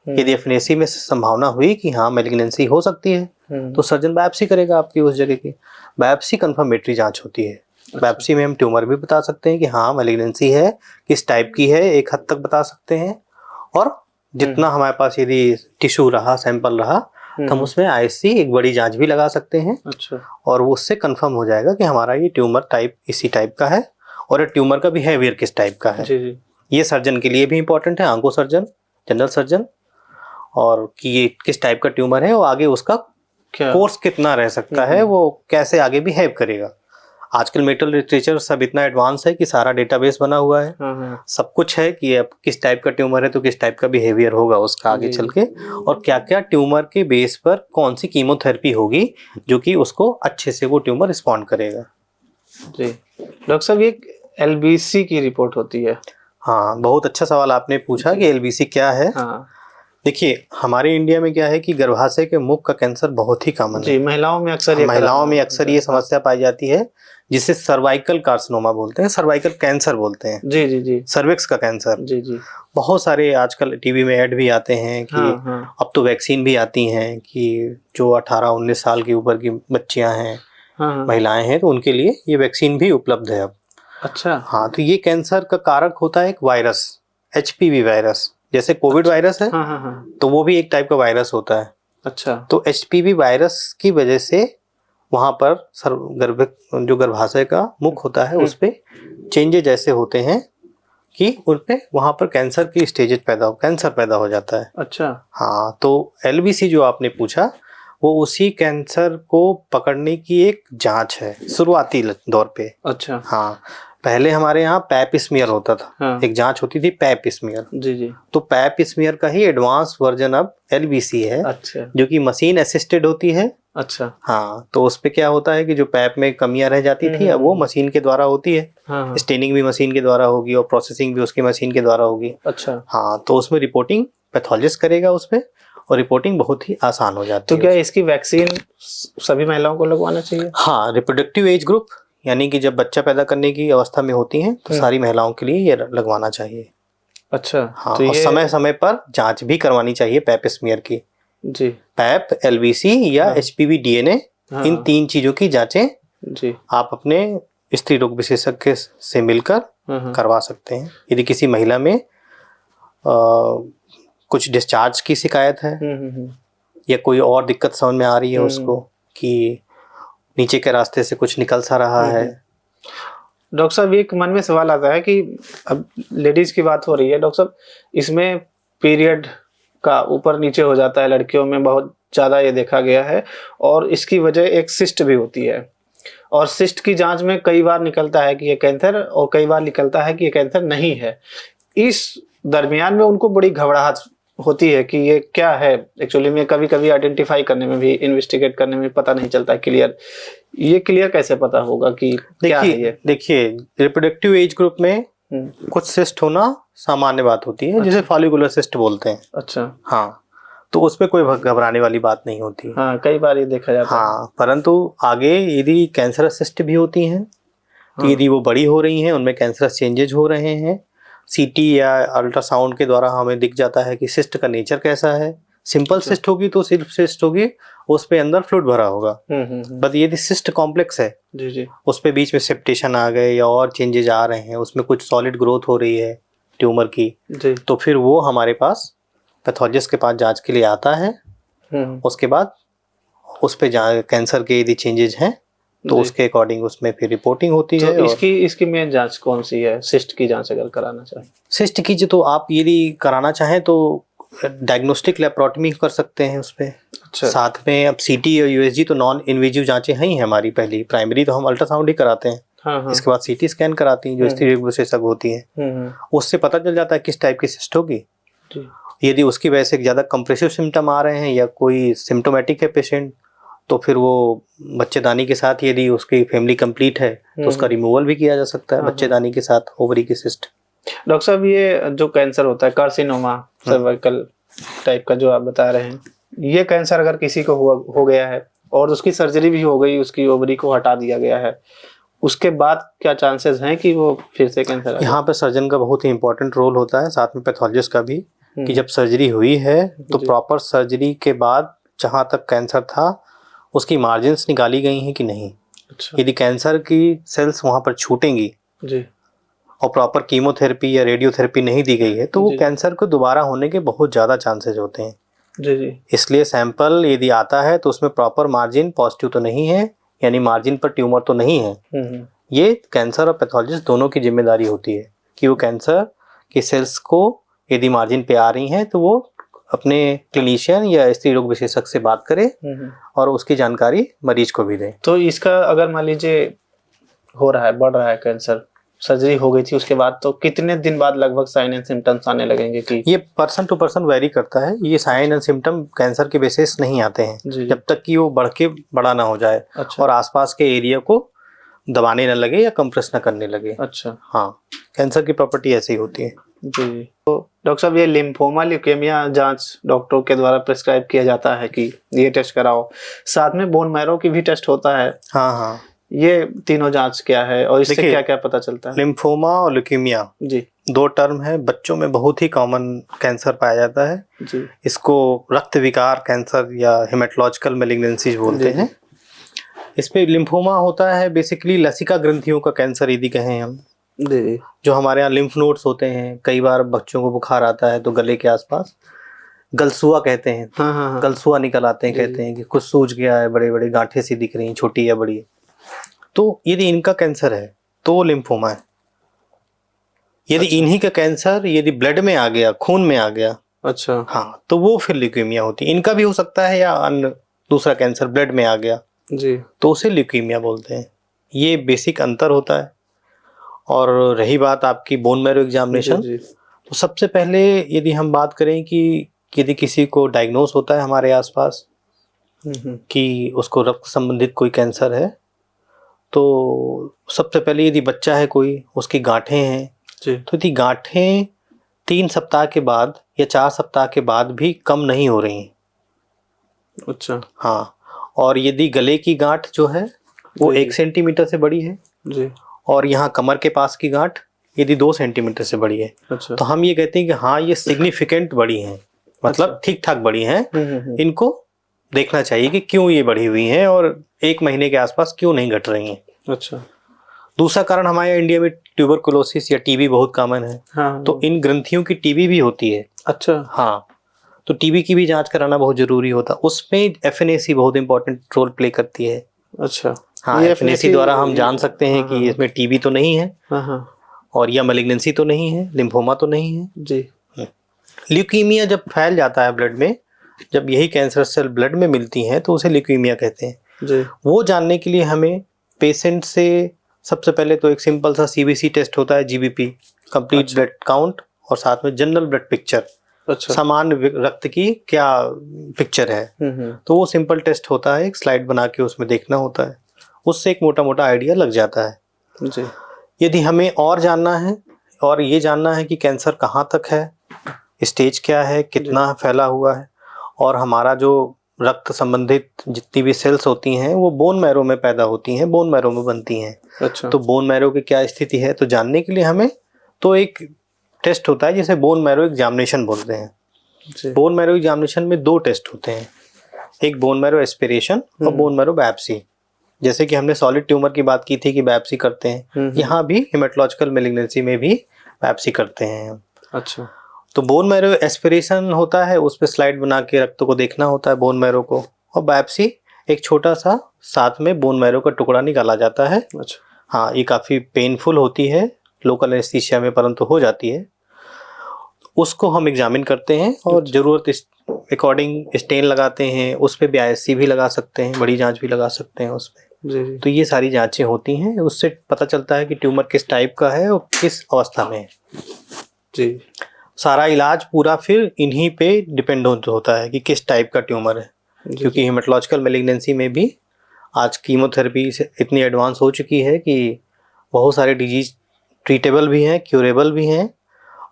यदि एफएनएसी में संभावना हुई कि हाँ मैलिग्नेंसी हो सकती है, तो सर्जन बायोप्सी करेगा आपकी उस जगह की। बायोप्सी कंफर्मेटरी जांच होती है। बायोप्सी में हम ट्यूमर भी बता सकते हैं कि हाँ मैलिग्नेंसी है, किस टाइप की है, एक हद तक बता सकते हैं। और जितना हमारे पास यदि टिश्यू रहा, सैंपल रहा, तो हम उसमें आईएससी एक बड़ी जांच भी लगा सकते हैं। अच्छा, और वो उससे कंफर्म हो जाएगा कि हमारा ये ट्यूमर टाइप इसी टाइप का है और ये ट्यूमर का बिहेवियर किस टाइप का है। जी। ये सर्जन के लिए भी इंपॉर्टेंट है, आंखों सर्जन, जनरल सर्जन, और कि ये किस टाइप का ट्यूमर है और आगे उसका कोर्स कितना रह सकता है, वो कैसे आगे बिहेव करेगा। आजकल मेडिकल लिटरेचर सब इतना एडवांस है कि सारा डेटाबेस बना हुआ है, सब कुछ है कि अब किस टाइप का ट्यूमर है तो किस टाइप का बिहेवियर होगा उसका आगे चल के, और क्या क्या ट्यूमर के बेस पर कौन सी कीमोथेरेपी होगी जो कि उसको अच्छे से वो ट्यूमर रिस्पॉन्ड करेगा। जी डॉक्टर साहब, ये एलबीसी की रिपोर्ट होती है। हाँ, बहुत अच्छा सवाल आपने पूछा कि एलबीसी क्या है। हाँ। देखिए हमारे इंडिया में क्या है कि गर्भाशय के मुख का कैंसर बहुत ही कॉमन है। महिलाओं में अक्सर ये समस्या पाई जाती है जिसे सर्वाइकल कार्सिनोमा बोलते हैं, सर्वाइकल कैंसर बोलते हैं। जी। सर्विक्स का कैंसर। जी। बहुत सारे आजकल टीवी में ऐड भी आते हैं कि अब तो वैक्सीन भी आती हैं कि जो 18-19 साल की ऊपर की बच्चियां हैं, महिलाएं हैं, तो उनके लिए ये वैक्सीन भी उपलब्ध है अब। अच्छा। हाँ, तो ये कैंसर का कारक होता है एक वायरस, HPV वायरस। जैसे कोविड वायरस है, तो वो भी एक टाइप का वायरस होता है। अच्छा। तो HPV वायरस की वजह से वहां पर जो गर्भाशय का मुख होता है उस पे चेंजेज ऐसे होते हैं कि उनपे वहां पर कैंसर की स्टेजेस कैंसर पैदा हो जाता है। अच्छा। हाँ, तो LBC जो आपने पूछा वो उसी कैंसर को पकड़ने की एक जांच है शुरुआती दौर पे। अच्छा। हाँ, पहले हमारे यहाँ पैप स्मीयर होता था। एक जांच होती थी पैप स्मीयर। जी। तो पैप स्मीयर का ही एडवांस वर्जन अब LBC है। अच्छा। जो कि मशीन असिस्टेड होती है। अच्छा। हाँ, तो उस पे क्या होता है कि जो पैप में कमियां रह जाती थी अब वो मशीन के द्वारा होती है। स्टेनिंग भी मशीन के द्वारा होगी और प्रोसेसिंग भी उसकी मशीन के द्वारा होगी। अच्छा। हाँ, तो उसमें रिपोर्टिंग पैथोलॉजिस्ट करेगा उसपे, और रिपोर्टिंग बहुत ही आसान हो जाती है। तो क्या इसकी वैक्सीन सभी महिलाओं को लगवाना चाहिए? हाँ, रिप्रोडक्टिव एज ग्रुप यानी कि जब बच्चा पैदा करने की अवस्था में होती हैं तो सारी महिलाओं के लिए ये लगवाना चाहिए। अच्छा। हाँ, तो और समय समय पर जांच भी करवानी चाहिए पैप स्मीयर की। जी। पैप, LBC या HPV DNA, इन 3 चीजों की जांचें जी आप अपने स्त्री रोग विशेषज्ञ से मिलकर करवा सकते हैं। यदि किसी महिला में कुछ डिस्चार्ज की शिकायत है या कोई और दिक्कत समझ में आ रही है उसको कि नीचे के रास्ते से कुछ निकल सा रहा है। डॉक्टर साहब, एक मन में सवाल आता है कि अब लेडीज की बात हो रही है डॉक्टर साहब, इसमें पीरियड का ऊपर नीचे हो जाता है, लड़कियों में बहुत ज़्यादा ये देखा गया है, और इसकी वजह एक सिस्ट भी होती है, और सिस्ट की जांच में कई बार निकलता है कि ये कैंसर और कई बार निकलता है कि ये कैंसर नहीं है। इस दरमियान में उनको बड़ी घबराहट होती है कि ये क्या है एक्चुअली में, कभी कभी आइडेंटिफाई करने में भी, इन्वेस्टिगेट करने में पता नहीं चलता क्लियर, ये क्लियर कैसे पता होगा कि क्या है ये? देखिए रिप्रोडक्टिव एज ग्रुप में कुछ सिस्ट होना सामान्य बात होती है, जिसे फॉलिकुलर सिस्ट बोलते हैं। अच्छा। हाँ, तो उसमें कोई घबराने वाली बात नहीं होती। हाँ, कई बार ये देखा जाता है। हाँ, परंतु आगे यदि कैंसरस सिस्ट भी होती हैं, तो यदि वो बड़ी हो रही हैं, उनमें कैंसरस चेंजेज हो रहे हैं, सीटी या अल्ट्रासाउंड के द्वारा हमें दिख जाता है कि सिस्ट का नेचर कैसा है। सिंपल सिस्ट होगी तो सिर्फ सिस्ट होगी, उस पे अंदर फ्लूइड भरा होगा। बट यदि सिस्ट कॉम्प्लेक्स है, जी जी, उस पे बीच में सेप्टेशन आ गए या और चेंजेस आ रहे हैं, उसमें कुछ सॉलिड ग्रोथ हो रही है ट्यूमर की, तो फिर वो हमारे पास पैथोलॉजिस्ट के पास जांच के लिए आता है। उसके बाद उस पे कैंसर के यदि चेंजेस हैं तो उसके अकॉर्डिंग उसमें फिर रिपोर्टिंग होती है। तो इसकी मेन जांच कौन सी है, सिस्ट की जांच अगर कराना चाहें? सिस्ट की तो आप यदि कराना चाहें तो डायग्नोस्टिक लेप्रोटमी कर सकते हैं उस पे। अच्छा। साथ में अब सीटी और यूएसजी तो नॉन इन्वेजिव जांचें हैं ही हमारी। पहली प्राइमरी तो हम अल्ट्रासाउंड ही कराते हैं। हाँ। इसके बाद सीटी स्कैन कराती हैं जो स्त्री रोग विशेषज्ञ होती हैं। उससे पता चल जाता है किस टाइप की सिस्ट होगी। यदि उसकी वजह से ज्यादा कंप्रेसिव सिम्टम आ रहे हैं या कोई सिम्टोमेटिक है पेशेंट, तो फिर वो बच्चेदानी के साथ, यदि उसकी फैमिली कंप्लीट है तो उसका रिमूवल भी किया जा सकता है बच्चेदानी के साथ ओवरी की सिस्ट। डॉक्टर साहब, ये जो कैंसर होता है कार्सिनोमा सर्वाइकल टाइप का जो आप बता रहे हैं, ये कैंसर अगर किसी को हो गया है और उसकी सर्जरी भी हो गई, उसकी ओवरी को हटा दिया गया है, उसके बाद क्या चांसेस हैं कि वो फिर से कैंसर? यहाँ पे सर्जन का बहुत ही इंपॉर्टेंट रोल होता है, साथ में पैथोलॉजिस्ट का भी, कि जब सर्जरी हुई है तो प्रॉपर सर्जरी के बाद जहाँ तक कैंसर था उसकी मार्जिन्स निकाली गई हैं कि नहीं। अच्छा। यदि कैंसर की सेल्स वहाँ पर छूटेंगी जी और प्रॉपर कीमोथेरेपी या रेडियोथेरेपी नहीं दी गई है तो वो कैंसर को दोबारा होने के बहुत ज़्यादा चांसेस होते हैं। जी। इसलिए सैंपल यदि आता है तो उसमें प्रॉपर मार्जिन पॉजिटिव तो नहीं है, यानी मार्जिन पर ट्यूमर तो नहीं है। ये कैंसर और पैथोलॉजिस्ट दोनों की जिम्मेदारी होती है कि वो कैंसर की सेल्स को यदि मार्जिन पे आ रही हैं तो वो अपने क्लिनिशियन या स्त्री रोग विशेषज्ञ से बात करे और उसकी जानकारी मरीज को भी दे। तो इसका अगर मान लीजिए हो रहा है, बढ़ रहा है कैंसर, सर्जरी हो गई थी उसके बाद, तो कितने दिन बाद लगभग साइन एंड सिम्टम्स आने लगेंगे? कि ये पर्सन टू पर्सन वेरी करता है। ये साइन एंड सिम्टम कैंसर के बेसिस नहीं आते हैं जब तक कि वो बढ़ के बड़ा ना हो जाए। अच्छा। और आसपास के एरिया को दबाने न लगे या कंप्रेस न करने लगे। अच्छा। हाँ, कैंसर की प्रॉपर्टी ऐसी होती है जी। तो डॉक्टर साहब, ये लिम्फोमा ल्यूकेमिया जांच डॉक्टरों के द्वारा प्रेस्क्राइब किया जाता है कि ये टेस्ट कराओ, साथ में बोन मैरो की भी टेस्ट होता है। हाँ हाँ, ये तीनों जांच क्या है और इससे क्या क्या पता चलता है? लिम्फोमा और ल्यूकेमिया जी दो टर्म है, बच्चों में बहुत ही कॉमन कैंसर पाया जाता है जी। इसको रक्त विकार कैंसर या हेमेटोलॉजिकल मैलिग्नेंसीज बोलते हैं। इसमें लिम्फोमा होता है बेसिकली लसिका ग्रंथियों का कैंसर यदि कहें हम, जो हमारे यहाँ लिम्फ नोड्स होते हैं। कई बार बच्चों को बुखार आता है तो गले के आसपास गलसुआ कहते हैं। हाँ। गलसुआ निकल आते हैं, कहते हैं कि कुछ सूज गया है, बड़े बड़े गांठें सी दिख रही हैं, छोटी या बड़ी। तो यदि इनका कैंसर है तो वो लिम्फोमा है। यदि इन्हीं का कैंसर यदि ब्लड में आ गया, खून में आ गया, अच्छा हाँ, तो वो फिर ल्यूकेमिया होती है। इनका भी हो सकता है या अन्य दूसरा कैंसर ब्लड में आ गया जी, तो उसे ल्यूकेमिया बोलते हैं। ये बेसिक अंतर होता है। और रही बात आपकी बोन मैरो एग्जामिनेशन, तो सबसे पहले यदि हम बात करें कि यदि किसी को डायग्नोस होता है हमारे आसपास कि उसको रक्त संबंधित कोई कैंसर है, तो सबसे पहले यदि बच्चा है कोई, उसकी गांठें हैं तो यदि गांठें 3 सप्ताह के बाद या 4 सप्ताह के बाद भी कम नहीं हो रही हैं। अच्छा हाँ। और यदि गले की गांठ जो है वो 1 सेंटीमीटर से बड़ी है जी, और यहाँ कमर के पास की गांठ यदि 2 सेंटीमीटर से बड़ी है, अच्छा, तो हम ये कहते हैं कि हाँ ये सिग्निफिकेंट बड़ी हैं, मतलब ठीक ठाक बड़ी हैं। इनको देखना चाहिए कि क्यों ये बढ़ी हुई हैं और 1 महीने के आसपास क्यों नहीं घट रही हैं। अच्छा। दूसरा कारण हमारे इंडिया में ट्यूबरकुलोसिस या टीबी बहुत कॉमन है। हाँ। तो इन ग्रंथियों की टीबी भी होती है। अच्छा हाँ, तो टीबी की भी जांच कराना बहुत जरूरी होता है। उसमें एफएनएसी बहुत इंपॉर्टेंट रोल प्ले करती है। अच्छा हाँ, एफएनएसी द्वारा हम जान सकते हैं कि इसमें टीबी तो नहीं है और या मैलिग्नेंसी तो नहीं है, लिम्फोमा तो नहीं है जी। ल्यूकीमिया जब फैल जाता है ब्लड में, जब यही कैंसर सेल ब्लड में मिलती हैं तो उसे ल्यूकीमिया कहते हैं जी। वो जानने के लिए हमें पेशेंट से सबसे पहले तो एक सिंपल सा सीबीसी टेस्ट होता है, जीबीपी, कंप्लीट ब्लड काउंट, और साथ में जनरल ब्लड पिक्चर। अच्छा। सामान्य रक्त की क्या पिक्चर है। तो वो सिंपल टेस्ट होता है, एक स्लाइड बना के उसमें देखना होता है, उससे एक मोटा मोटा आइडिया लग जाता है जी। यदि हमें और जानना है और ये जानना है कि कैंसर कहाँ तक है, स्टेज क्या है, कितना फैला हुआ है, और हमारा जो रक्त संबंधित जितनी भी सेल्स होती हैं वो बोन मैरो में पैदा होती हैं, बोन मैरो में बनती हैं। अच्छा। तो बोन मैरो की क्या स्थिति है तो जानने के लिए हमें तो एक टेस्ट होता है जिसे बोन मैरो एग्जामिनेशन बोलते हैं। बोन मैरो एग्जामिनेशन में 2 टेस्ट होते हैं, एक बोन मैरो एस्पिरेशन और बोन मैरो बायोप्सी। जैसे कि हमने सॉलिड ट्यूमर की बात की थी कि बायोप्सी करते हैं, यहाँ भी हेमेटोलॉजिकल मैलिग्नेंसी में भी बायोप्सी करते हैं। अच्छा। तो बोन मैरो एस्पिरेशन होता है, उस पर स्लाइड बना के रक्त को देखना होता है बोन मैरो को, और बायोप्सी एक छोटा सा साथ में बोन मैरो का टुकड़ा निकाला जाता है। अच्छा। हाँ, ये काफ़ी पेनफुल होती है लोकल एनेस्थीसिया में, परंतु हो जाती है। उसको हम एग्जामिन करते हैं और ज़रूरत अकॉर्डिंग स्टेन लगाते हैं, उस पर BISC भी लगा सकते हैं, बड़ी जांच भी लगा सकते हैं उस पर। तो ये सारी जांचें होती हैं, उससे पता चलता है कि ट्यूमर किस टाइप का है और किस अवस्था में है। जी। सारा इलाज पूरा फिर इन्हीं पे डिपेंड होता है कि किस टाइप का ट्यूमर है, क्योंकि हेमेटोलॉजिकल मैलिग्नेंसी में भी आज कीमोथेरेपी इतनी एडवांस हो चुकी है कि बहुत सारे डिजीज ट्रीटेबल भी हैं, क्यूरेबल भी हैं,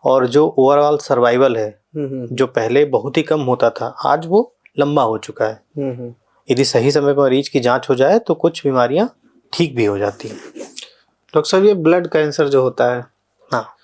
और जो ओवरऑल सर्वाइवल है जो पहले बहुत ही कम होता था आज वो लंबा हो चुका है। यदि सही समय पर मरीज की जांच हो जाए तो कुछ बीमारियां ठीक भी हो जाती हैं। डॉक्टर साहब, ये ब्लड कैंसर जो होता है, हाँ,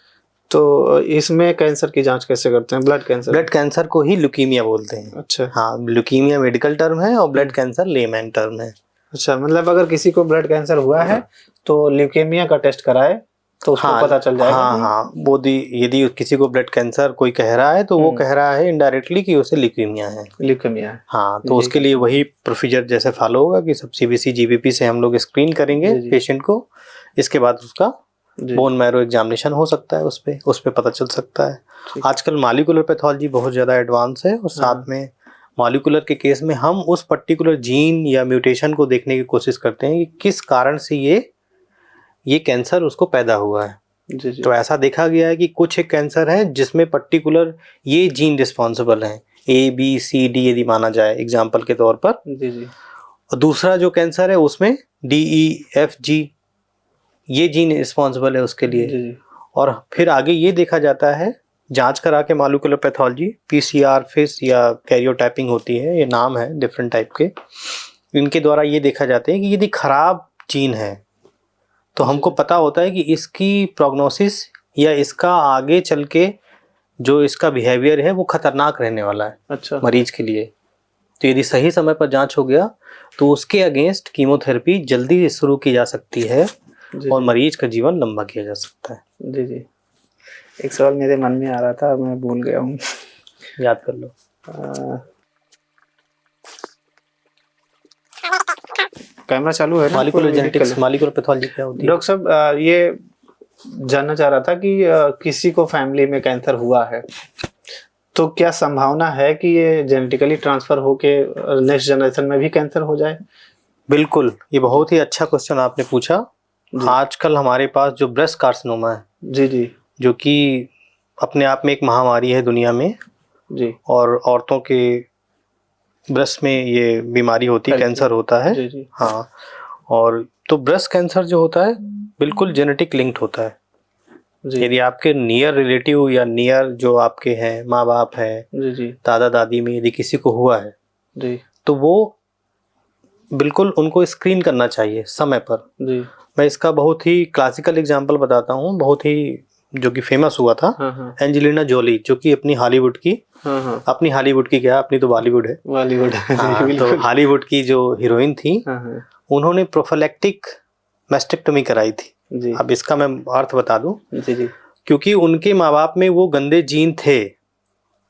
तो इसमें कैंसर की जांच कैसे करते हैं? ब्लड कैंसर को ही ल्यूकीमिया बोलते हैं। अच्छा। हाँ, ल्यूकीमिया मेडिकल टर्म है और ब्लड कैंसर लेमैन टर्म है। अच्छा, मतलब अगर किसी को ब्लड कैंसर हुआ है तो ल्यूकेमिया का टेस्ट कराए तो उसको पता चल जाएगा। हाँ, वो यदि किसी को ब्लड कैंसर कोई कह रहा है तो वो कह रहा है इनडायरेक्टली कि उसे ल्यूकेमिया है। हाँ, तो उसके लिए वही प्रोसीजर जैसे फॉलो होगा कि सब CBC GBP से हम लोग स्क्रीन करेंगे पेशेंट को, इसके बाद उसका बोन मैरो एग्जामिनेशन हो सकता है, उस पे पता चल सकता है। आजकल मॉलिक्यूलर पैथोलॉजी बहुत ज़्यादा एडवांस है, और साथ में मॉलिक्यूलर के केस में हम उस पर्टिकुलर जीन या म्यूटेशन को देखने की कोशिश करते हैं कि किस कारण से ये कैंसर उसको पैदा हुआ है। तो ऐसा देखा गया है कि कुछ एक कैंसर है जिसमें पर्टिकुलर ये जीन रिस्पॉन्सिबल हैं, ABCD यदि माना जाए एग्जाम्पल के तौर पर। और दूसरा जो कैंसर है उसमें DEFG ये जीन रिस्पॉन्सिबल है उसके लिए। और फिर आगे ये देखा जाता है जांच करा के, मॉलिक्यूलर पैथोलॉजी PCR फिश या कैरियोटाइपिंग होती है, ये नाम है डिफरेंट टाइप के, इनके द्वारा ये देखा जाता है कि यदि खराब जीन है तो हमको पता होता है कि इसकी प्रोग्नोसिस या इसका आगे चल के जो इसका बिहेवियर है वो खतरनाक रहने वाला है। अच्छा। मरीज के लिए। तो यदि सही समय पर जांच हो गया तो उसके अगेंस्ट कीमोथेरेपी जल्दी शुरू की जा सकती है और मरीज का जीवन लंबा किया जा सकता है। जी। एक सवाल मेरे मन में आ रहा था, मैं भूल गया हूँ, याद कर लो। कैमरा चालू है ना? मॉलिक्यूलर जेनेटिक्स, मॉलिक्यूलर पैथोलॉजी क्या होती है? डॉक्टर साहब, ये जानना चाह रहा था कि किसी को फैमिली में कैंसर हुआ है तो क्या संभावना है कि ये जेनेटिकली ट्रांसफर होके नेक्स्ट जनरेशन में भी कैंसर हो जाए? बिल्कुल, ये बहुत ही अच्छा क्वेश्चन आपने पूछा। आजकल हमारे पास जो ब्रेस्ट कार्सिनोमा है, जी, जो कि अपने आप में एक महामारी है दुनिया में, जी, और औरतों के ब्रेस्ट में ये बीमारी होती है, कैंसर होता है। जी। हाँ, और तो ब्रेस्ट कैंसर जो होता है बिल्कुल जेनेटिक लिंक्ड होता है। यदि आपके नियर रिलेटिव या नियर जो आपके हैं माँ बाप हैं, जी, दादा दादी में यदि किसी को हुआ है, जी, तो वो बिल्कुल उनको स्क्रीन करना चाहिए समय पर। जी। मैं इसका बहुत ही क्लासिकल एग्जांपल बताता हूँ, बहुत ही जो कि फेमस हुआ था। एंजेलिना जोली, जो कि अपनी हॉलीवुड की, अपनी हॉलीवुड की क्या, अपनी तो बॉलीवुड है, बॉलीवुड है। तो हॉलीवुड की जो हीरोइन थी, उन्होंने प्रोफिलैक्टिक मैस्टेक्टोमी कराई थी। जी। अब इसका मैं अर्थ बता दूं, जी, क्योंकि उनके माँ बाप में वो गंदे जीन थे,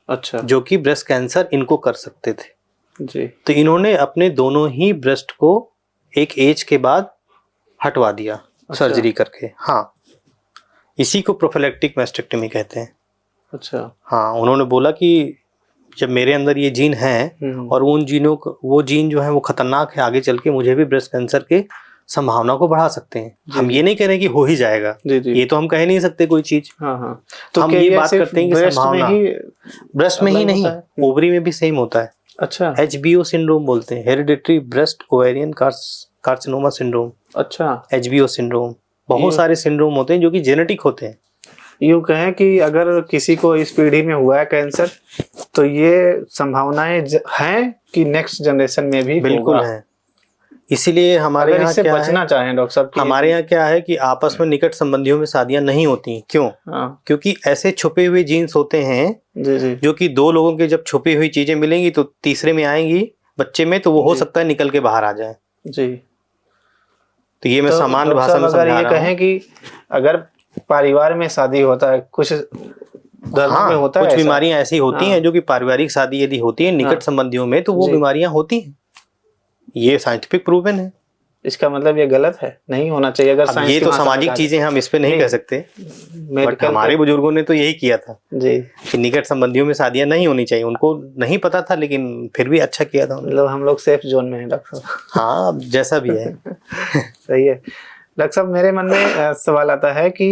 अच्छा, जो कि ब्रेस्ट कैंसर इनको कर सकते थे। जी। तो इन्होंने अपने दोनों ही ब्रेस्ट को एक एज के बाद हटवा दिया, अच्छा, सर्जरी करके। हाँ, इसी को प्रोफिलैक्टिक मैस्टेक्टोमी कहते हैं। अच्छा। हाँ, उन्होंने बोला कि जब मेरे अंदर ये जीन है और उन जीनों को, वो जीन जो है वो खतरनाक है, आगे चल के मुझे भी ब्रेस्ट कैंसर के संभावना को बढ़ा सकते हैं। हम ये नहीं कह रहे कि हो ही जाएगा, ये तो हम कह नहीं सकते कोई चीज। तो हम ये बात करते हैं कि संभावना ब्रेस्ट में ही नहीं, ओवरी में भी सेम होता है। अच्छा, HBO सिंड्रोम बोलते हैं, hereditary breast ovarian carcinoma syndrome. अच्छा, HBO सिंड्रोम, बहुत सारे सिंड्रोम होते हैं जो कि जेनेटिक होते हैं। यूँ कहें कि अगर किसी को इस पीढ़ी में हुआ है कैंसर, तो ये संभावनाएं हैं कि नेक्स्ट जनरेशन में भी बिल्कुल है। इसीलिए हमारे यहाँ क्या बचना चाहें डॉक्टर साहब, हमारे यहाँ क्या है कि आपस में निकट संबंधियों में शादियां नहीं होती। क्यों? क्योंकि ऐसे छुपे हुए जीन्स होते हैं जो कि दो लोगों के जब छुपी हुई चीजें मिलेंगी तो तीसरे में आएंगी बच्चे में, तो वो हो सकता है निकल के बाहर आ जाए जी। तो ये मैं सामान्य भाषा में समझा रहा हूं। कहें कि अगर परिवार में शादी होता है, कुछ धर्म में होता है, कुछ बीमारियां ऐसी होती हैं जो कि पारिवारिक शादी यदि होती है निकट संबंधियों में, तो वो बीमारियां होती हैं। ये साइंटिफिक प्रूवन है। इसका मतलब ये गलत है, नहीं होना चाहिए। अगर ये तो सामाजिक चीजें हम इस पे नहीं कह सकते, बट हमारे बुजुर्गों ने तो यही किया था जी कि निकट संबंधियों में शादियां नहीं होनी चाहिए। उनको नहीं पता था लेकिन फिर भी अच्छा किया था। मतलब हम लोग सेफ जोन में हैं डॉक्टर साहब। हाँ, जैसा भी है। सही है डॉक्टर साहब। मेरे मन में सवाल आता है कि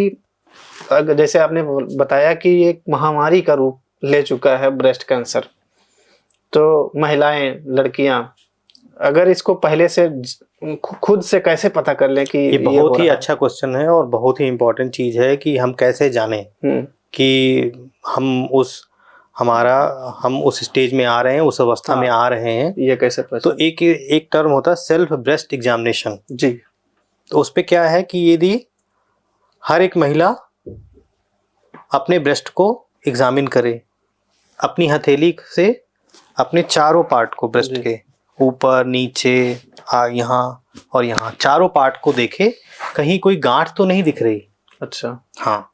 जैसे आपने बताया कि एक महामारी का रूप ले चुका है ब्रेस्ट कैंसर, तो महिलाएं, लड़कियां अगर इसको पहले से खुद से कैसे पता कर लें कि ये बहुत ही अच्छा क्वेश्चन है और बहुत ही इम्पोर्टेंट चीज है कि हम कैसे जानें कि हम उस स्टेज में आ रहे हैं, उस अवस्था में आ रहे हैं, ये कैसे पता? तो एक टर्म होता है सेल्फ ब्रेस्ट एग्जामिनेशन जी। तो उस पे क्या है कि यदि हर एक महिला अपने ब्रेस्ट को एग्जामिन करे, अपनी हथेली से अपने चारों पार्ट को, ब्रेस्ट के ऊपर, नीचे, यहाँ और यहाँ, चारों पार्ट को देखे, कहीं कोई गांठ तो नहीं दिख रही। अच्छा। हाँ,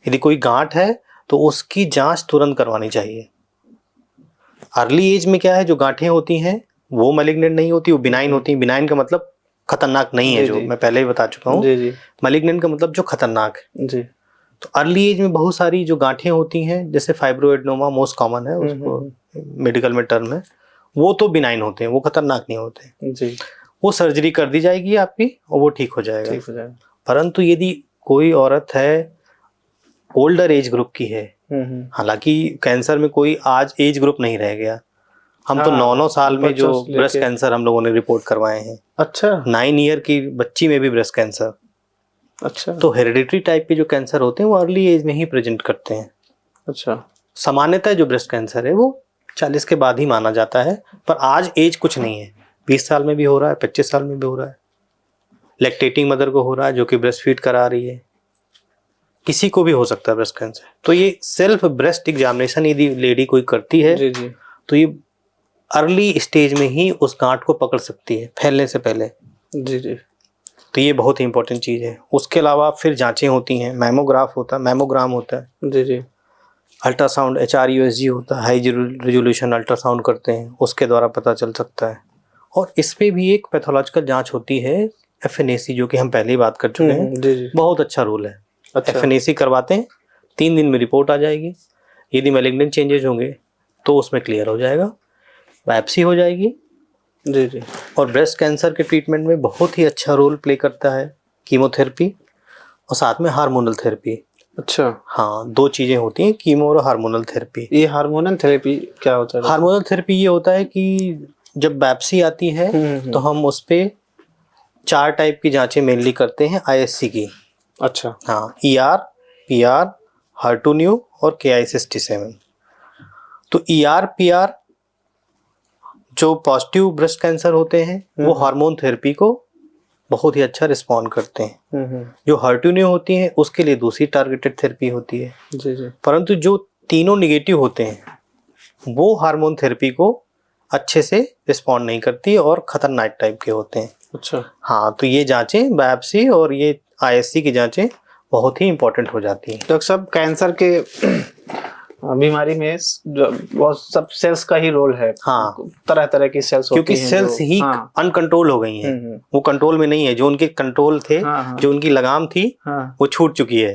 यदि कोई गांठ है तो उसकी जांच तुरंत करवानी चाहिए। अर्ली एज में क्या है, जो गांठें होती हैं वो मैलिग्नेंट नहीं होती, वो बिनाइन होती हैं। बिनाइन का मतलब खतरनाक नहीं है, जो मैं पहले ही बता चुका हूँ। मैलिग्नेंट का मतलब जो खतरनाक है जी। तो अर्ली एज में बहुत सारी जो गांठें होती हैं, जैसे फाइब्रोएडेनोमा मोस्ट कॉमन है, उसको मेडिकल में टर्म है, वो तो बिनाइन होते हैं, वो खतरनाक नहीं होते जी। वो सर्जरी कर दी जाएगी आपकी और वो ठीक हो जाएगा। परंतु यदि कोई औरत है, ओल्डर एज ग्रुप की है, हालांकि कैंसर में कोई आज एज ग्रुप नहीं रह गया, हम तो 9 साल में जो ब्रेस्ट कैंसर हम लोगों ने रिपोर्ट करवाए हैं। अच्छा। 9 ईयर की बच्ची में भी ब्रेस्ट कैंसर। अच्छा। तो हेरिडिटरी टाइप के जो कैंसर होते हैं वो अर्ली एज में ही प्रेजेंट करते हैं। अच्छा। सामान्यतः जो ब्रेस्ट कैंसर है वो 40 के बाद ही माना जाता है, पर आज एज कुछ नहीं है। 20 साल में भी हो रहा है, 25 साल में भी हो रहा है, लैक्टेटिंग मदर को हो रहा है जो कि ब्रेस्ट फीड करा रही है, किसी को भी हो सकता है ब्रेस्ट कैंसर। तो ये सेल्फ ब्रेस्ट एग्जामिनेशन यदि लेडी कोई करती है जी जी, तो ये अर्ली स्टेज में ही उस गांठ को पकड़ सकती है फैलने से पहले जी जी। तो ये बहुत ही इंपॉर्टेंट चीज है। उसके अलावा फिर जांचें होती हैं, मैमोग्राम होता है जी जी, अल्ट्रासाउंड HRUSG होता है, हाई रेजोल्यूशन अल्ट्रासाउंड करते हैं, उसके द्वारा पता चल सकता है। और इस पे भी एक पैथोलॉजिकल जांच होती है, FNAC, जो कि हम पहले ही बात कर चुके हैं जी जी। बहुत अच्छा रूल है। अच्छा। FNAC करवाते हैं, 3 दिन में रिपोर्ट आ जाएगी। यदि मैलिग्नेंट चेंजेस होंगे तो उसमें क्लियर हो जाएगा, बायोप्सी हो जाएगी जी जी। और ब्रेस्ट कैंसर के ट्रीटमेंट में बहुत ही अच्छा रोल प्ले करता है कीमोथेरेपी और साथ में हार्मोनल थेरेपी। अच्छा। हाँ, 2 चीजें होती हैं, कीमो और हार्मोनल थेरेपी। ये हार्मोनल थेरेपी क्या होता है? हार्मोनल थेरेपी ये होता है कि जब बायोप्सी आती है तो हम उस पे 4 टाइप की जांचें मेनली करते हैं ISC की। अच्छा। हाँ, ER, PR, HER2/neu और KI67। तो ER PR जो पॉजिटिव ब्रेस्ट कैंसर होते हैं वो हार्मोन थेरेपी को बहुत ही अच्छा रिस्पॉन्ड करते हैं। जो HER2/neu होती है उसके लिए दूसरी टारगेटेड थेरेपी होती है जी जी। परंतु जो तीनों निगेटिव होते हैं वो हार्मोन थेरेपी को अच्छे से रिस्पॉन्ड नहीं करती और खतरनाक टाइप के होते हैं। अच्छा। हाँ, तो ये जांचें, बायोप्सी और ये ISC की जांचें बहुत ही इंपॉर्टेंट हो जाती हैं। डॉक्टर साहब, कैंसर के बीमारी में बहुत सब सेल्स का ही रोल है। हाँ, तरह तरह की सेल्स होती हैं, क्योंकि सेल्स ही अनकंट्रोल हो गई हैं। वो कंट्रोल में नहीं है, जो उनके कंट्रोल थे, जो उनकी लगाम थी वो छूट चुकी है,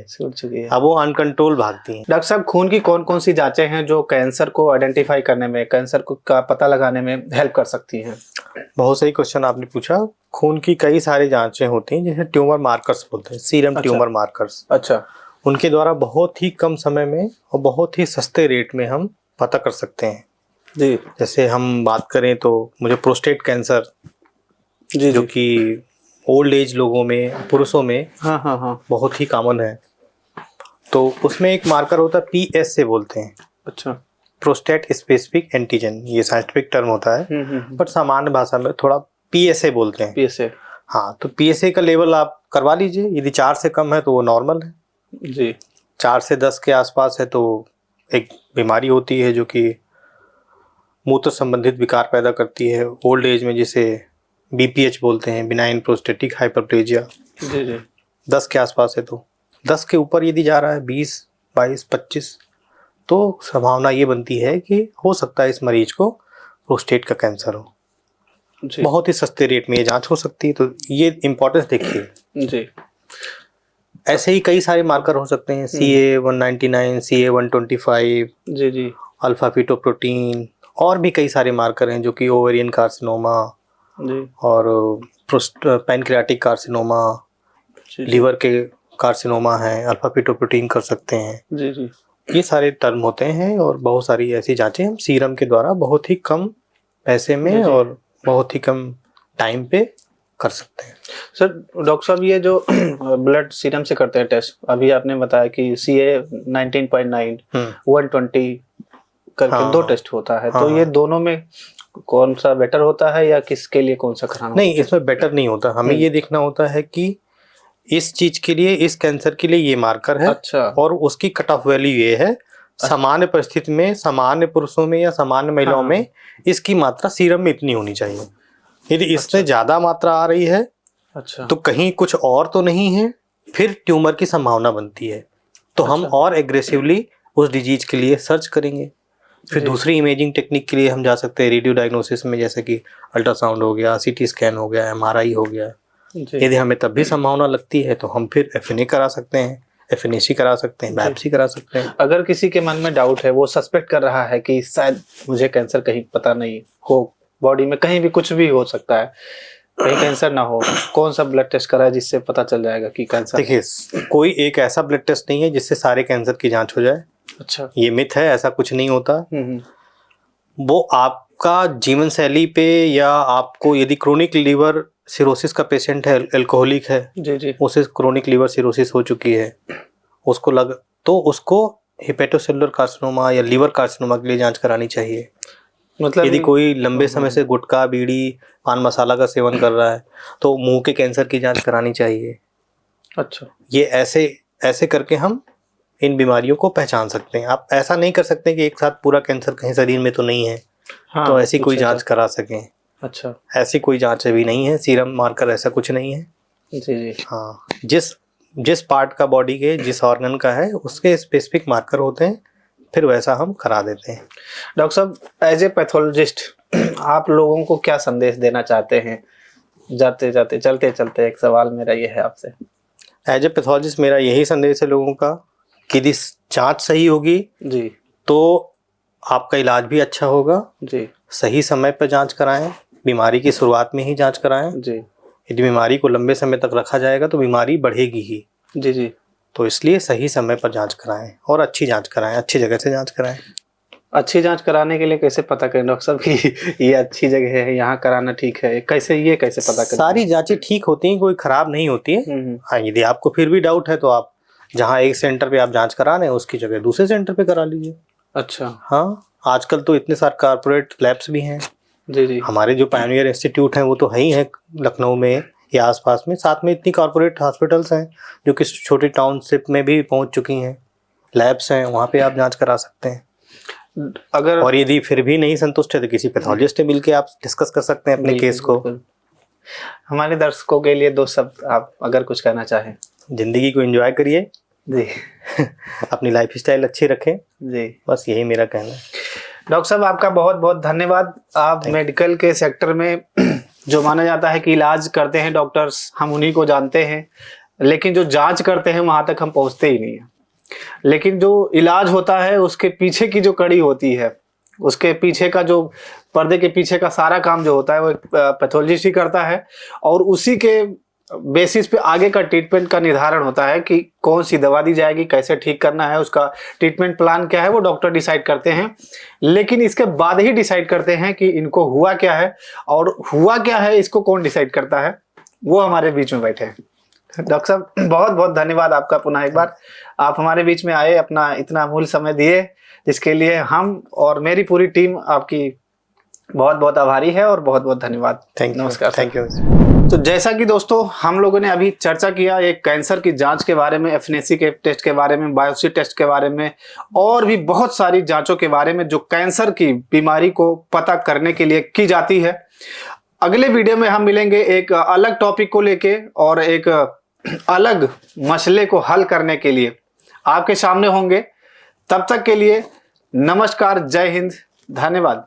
अब वो अनकंट्रोल भागती हैं। डॉक्टर साहब, खून की कौन कौन सी जांचें हैं जो कैंसर को आइडेंटिफाई करने में, कैंसर का पता लगाने में हेल्प कर सकती हैं? बहुत सही क्वेश्चन आपने पूछा। खून की कई सारी जांचें होती हैं, जैसे ट्यूमर मार्कर्स बोलते हैं, सीरम ट्यूमर मार्कर्स। अच्छा। उनके द्वारा बहुत ही कम समय में और बहुत ही सस्ते रेट में हम पता कर सकते हैं जी। जैसे हम बात करें तो मुझे प्रोस्टेट कैंसर, जी, जो कि ओल्ड एज लोगों में, पुरुषों में हाँ बहुत ही कॉमन है, तो उसमें एक मार्कर होता है PSA बोलते हैं। अच्छा। प्रोस्टेट स्पेसिफिक एंटीजन, ये साइंटिफिक टर्म होता है, बट सामान्य भाषा में थोड़ा PSA बोलते हैं। PSA। हाँ, तो PSA का लेवल आप करवा लीजिए, यदि 4 से कम है तो वो नॉर्मल है जी। 4 से 10 के आसपास है तो एक बीमारी होती है जो कि मूत्र संबंधित विकार पैदा करती है ओल्ड एज में, जिसे BPH बोलते हैं, बिनाइन प्रोस्टेटिक हाइपरप्लेजिया। जी जी। 10 के आसपास है तो 10 के ऊपर यदि जा रहा है 20, 22, 25, तो संभावना ये बनती है कि हो सकता है इस मरीज को प्रोस्टेट का कैंसर हो। जी। बहुत ही सस्ते रेट में ये जांच हो सकती है, तो ये इम्पोर्टेंस देखिए। जी। ऐसे ही कई सारे मार्कर हो सकते हैं, CA-199, CA-125, जी जी। अल्फा फीटोप्रोटीन, और भी कई सारे मार्कर हैं जो कि ओवेरियन कार्सिनोमा जी। और पैनक्रियाटिक कार्सिनोमा, लीवर के कार्सिनोमा है, अल्फा फीटोप्रोटीन कर सकते हैं। जी जी। ये सारे टर्म होते हैं और बहुत सारी ऐसी जांचें हम सीरम के द्वारा बहुत ही कम पैसे में और बहुत ही कम टाइम पे कर सकते हैं। सर डॉक्टर साहब, ये जो ब्लड सीरम से करते हैं टेस्ट, अभी आपने बताया कि CA-19.9, 120 करके 2 टेस्ट होता है, तो ये दोनों में कौन सा बेटर होता है या किसके लिए कौन सा कराना? नहीं, इसमें बेटर नहीं होता, हमें ये देखना होता है कि इस चीज के लिए, इस कैंसर के लिए ये मार्कर है। अच्छा। और उसकी कट ऑफ वैल्यू ये है, सामान्य परिस्थिति में, सामान्य पुरुषों में या सामान्य महिलाओं में इसकी मात्रा सीरम में इतनी होनी चाहिए। यदि इससे ज्यादा मात्रा आ रही है अच्छा, तो कहीं कुछ और तो नहीं है, फिर ट्यूमर की संभावना बनती है, तो हम और एग्रेसिवली उस डिजीज के लिए सर्च करेंगे। फिर दूसरी इमेजिंग टेक्निक के लिए हम जा सकते हैं रेडियो डायग्नोसिस में, जैसे कि अल्ट्रासाउंड हो गया, CT स्कैन हो गया, MRI हो गया। यदि हमें तब भी संभावना लगती है तो हम फिर FNA करा सकते हैं, FNAC करा सकते हैं, बायोप्सी करा सकते हैं। अगर किसी के मन में डाउट है, वो सस्पेक्ट कर रहा है कि शायद मुझे कैंसर कहीं पता नहीं हो, बॉडी में कहीं भी कुछ भी हो सकता है, कहीं कैंसर ना हो, कौन सा ब्लड टेस्ट कराए जिससे पता चल जाएगा कि कैंसर? देखिए, कोई एक ऐसा ब्लड टेस्ट नहीं है जिससे सारे कैंसर की जांच हो जाए। अच्छा, ये मिथ है, ऐसा कुछ नहीं होता। वो आपका जीवन शैली पे, या आपको यदि क्रोनिक लीवर सिरोसिस का पेशेंट है, अल्कोहलिक है, जी, उसे क्रोनिक लीवर सिरोसिस हो चुकी है, उसको हेपेटोसेलुलर कार्सिनोमा या लीवर कार्सिनोमा के लिए जांच करानी चाहिए। मतलब यदि कोई लंबे समय से गुटखा, बीड़ी, पान मसाला का सेवन कर रहा है तो मुंह के कैंसर की जांच करानी चाहिए। अच्छा, ये ऐसे करके हम इन बीमारियों को पहचान सकते हैं। आप ऐसा नहीं कर सकते कि एक साथ पूरा कैंसर कहीं शरीर में तो नहीं है, तो ऐसी कोई जांच करा सकें। अच्छा, ऐसी कोई जांच अभी नहीं है, सीरम मार्कर ऐसा कुछ नहीं है। जी जी। हाँ, जिस पार्ट का बॉडी के, जिस ऑर्गन का है, उसके स्पेसिफिक मार्कर होते हैं, फिर वैसा हम करा देते हैं। डॉक्टर साहब, एज ए पैथोलॉजिस्ट आप लोगों को क्या संदेश देना चाहते हैं? जाते जाते, चलते चलते एक सवाल मेरा ये है आपसे। एज ए पैथोलॉजिस्ट मेरा यही संदेश है लोगों का कि यदि जांच सही होगी जी तो आपका इलाज भी अच्छा होगा जी। सही समय पर जांच कराएं, बीमारी की शुरुआत में ही जांच कराएं जी। यदि बीमारी को लंबे समय तक रखा जाएगा तो बीमारी बढ़ेगी ही जी जी। तो इसलिए सही समय पर जांच कराएं और अच्छी जांच कराएं, अच्छी जगह से जांच कराएं। अच्छी जांच कराने के लिए कैसे पता करें डॉक्टर साहब कि ये अच्छी जगह है, यहाँ कराना ठीक है? कैसे पता करें? सारी जांचें ठीक होती हैं, कोई खराब नहीं होती है। हाँ, यदि आपको फिर भी डाउट है तो आप जहाँ एक सेंटर पे आप जांच करा रहे हैं उसकी जगह दूसरे सेंटर पे करा लीजिए। अच्छा, हाँ, आजकल तो इतने सारे कारपोरेट लैब्स भी हैं जी जी। हमारे जो पायनियर इंस्टीट्यूट हैं वो तो है ही है लखनऊ में या आसपास में, साथ में इतनी कॉर्पोरेट हॉस्पिटल्स हैं जो कि छोटी टाउनशिप में भी पहुंच चुकी हैं, लैब्स हैं, वहाँ पे आप जांच करा सकते हैं। अगर और यदि फिर भी नहीं संतुष्ट है तो किसी पैथोलॉजिस्ट से मिलकर आप डिस्कस कर सकते हैं अपने केस को। हमारे दर्शकों के लिए 2 शब्द आप अगर कुछ कहना चाहें? जिंदगी को एंजॉय करिए जी अपनी लाइफ स्टाइल अच्छी रखें जी, बस यही मेरा कहना है। डॉक्टर साहब, आपका बहुत बहुत धन्यवाद। आप मेडिकल के सेक्टर में जो माना जाता है कि इलाज करते हैं डॉक्टर्स, हम उन्हीं को जानते हैं, लेकिन जो जांच करते हैं वहां तक हम पहुंचते ही नहीं है। लेकिन जो इलाज होता है उसके पीछे की जो कड़ी होती है उसके पीछे का जो पर्दे के पीछे का सारा काम जो होता है वो एक पैथोलॉजिस्ट ही करता है, और उसी के बेसिस पे आगे का ट्रीटमेंट का निर्धारण होता है कि कौन सी दवा दी जाएगी, कैसे ठीक करना है, उसका ट्रीटमेंट प्लान क्या है, वो डॉक्टर डिसाइड करते हैं। लेकिन इसके बाद ही डिसाइड करते हैं कि इनको हुआ क्या है, और हुआ क्या है इसको कौन डिसाइड करता है, वो हमारे बीच में बैठे हैं। डॉक्टर साहब बहुत बहुत धन्यवाद आपका, पुनः एक बार आप हमारे बीच में आए, अपना इतना अमूल्य समय दिए, जिसके लिए हम और मेरी पूरी टीम आपकी बहुत बहुत आभारी है, और बहुत बहुत धन्यवाद। नमस्कार। Thank you. तो जैसा कि दोस्तों हम लोगों ने अभी चर्चा किया एक कैंसर की जांच के बारे में, एफएनएसी के टेस्ट के बारे में, बायोप्सी टेस्ट के बारे में, और भी बहुत सारी जांचों के बारे में जो कैंसर की बीमारी को पता करने के लिए की जाती है। अगले वीडियो में हम मिलेंगे एक अलग टॉपिक को लेके और एक अलग मसले को हल करने के लिए आपके सामने होंगे। तब तक के लिए नमस्कार, जय हिंद, धन्यवाद।